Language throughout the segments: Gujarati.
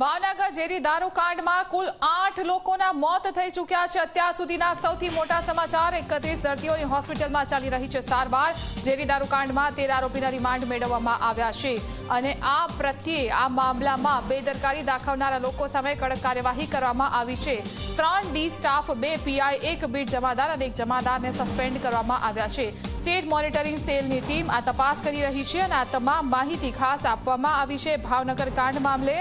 ભાવનગર ઝેરી દારૂ કાંડમાં કુલ 8 લોકોના મોત થઈ ચૂક્યા છે। અત્યાર સુધીના સૌથી મોટા સમાચાર। 31 દર્દીઓની હોસ્પિટલમાં ચાલી રહી છે સારવાર। ઝેરી દારૂ કાંડમાં 13 આરોપીના રિમાન્ડ મેળવવામાં આવ્યા છે અને આ મામલામાં બેદરકારી દાખવનારા લોકો સામે કડક કાર્યવાહી કરવામાં આવી છે। 3 ડી સ્ટાફ, 2 પીઆઈ, 1 બીટ જમાદાર અને 1 જમાદારને સસ્પેન્ડ કરવામાં આવ્યા છે। સ્ટેટ મોનિટરિંગ સેલની ટીમ આ તપાસ કરી રહી છે અને આ તમામ માહિતી ખાસ આપવામાં આવી છે। ભાવનગર કાંડ મામલે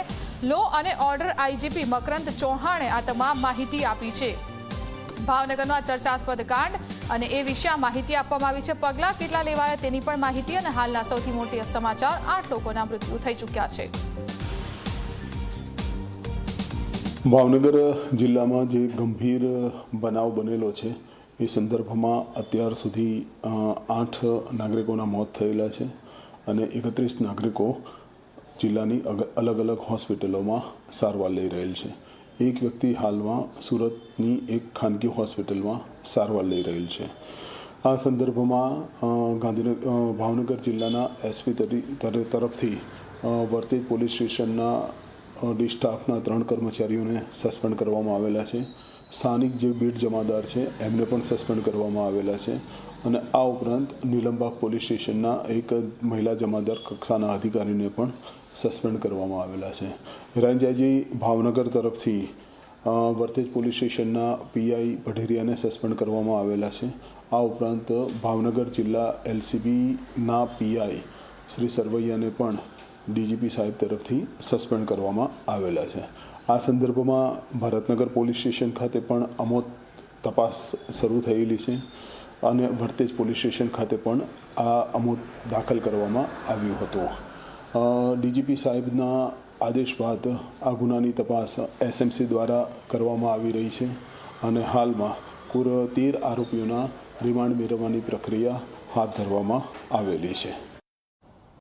લો અને ઓર્ડર આઈજીપી મકરંદ ચૌહાણે આ તમામ માહિતી આપી છે। ભાવનગરનો આ ચર્ચાસ્પદ કાંડ અને એ વિશે આ માહિતી આપવામાં આવી છે। પગલાં કેટલા લેવાયા તેની પણ માહિતી અને હાલના સૌથી મોટા સમાચાર। 8 લોકોના મૃત્યુ થઈ ચૂક્યા છે। ભાવનગર જિલ્લામાં જે ગંભીર બનાવ બનેલો છે એ સંદર્ભમાં અત્યાર સુધી 8 નાગરિકોના મોત થયેલા છે અને 31 નાગરિકો જિલ્લાની અલગ અલગ હોસ્પિટલોમાં સારવાર લઈ રહેલ છે। એક વ્યક્તિ હાલમાં સુરતની એક ખાનગી હોસ્પિટલમાં સારવાર લઈ રહેલ છે। આ સંદર્ભમાં ભાવનગર જિલ્લાના એસપી તરફથી વર્તેજ પોલીસ સ્ટેશનના ડી સ્ટાફના 3 કર્મચારીઓને સસ્પેન્ડ કરવામાં આવેલા છે। સ્થાનિક જે બીટ જમાદાર છે એમને પણ સસ્પેન્ડ કરવામાં આવેલા છે અને આ ઉપરાંત નીલમબાગ પોલીસ સ્ટેશનના એક મહિલા જમાદાર કક્ષાના અધિકારીને પણ સસ્પેન્ડ કરવામાં આવેલા છે। રાંજાજી ભાવનગર તરફથી વર્તેજ પોલીસ સ્ટેશનના પીઆઈ ભઢેરિયાને સસ્પેન્ડ કરવામાં આવેલા છે। આ ઉપરાંત ભાવનગર જિલ્લા એલસીબીના પીઆઈ શ્રી સરવૈયાને પણ ડીજીપી સાહેબ તરફથી સસ્પેન્ડ કરવામાં આવેલા છે। આ સંદર્ભમાં ભરતનગર પોલીસ સ્ટેશન ખાતે પણ અમોદ તપાસ શરૂ થયેલી છે અને વર્તેજ પોલીસ સ્ટેશન ખાતે પણ આ અમોદ દાખલ કરવામાં આવ્યું હતું। ડીજીપી સાહેબના આદેશ બાદ આ ગુનાની તપાસ એસએમસી દ્વારા કરવામાં આવી રહી છે અને હાલમાં કુલ 13 આરોપીઓના રિમાન્ડ મેળવવાની પ્રક્રિયા હાથ ધરવામાં આવેલી છે।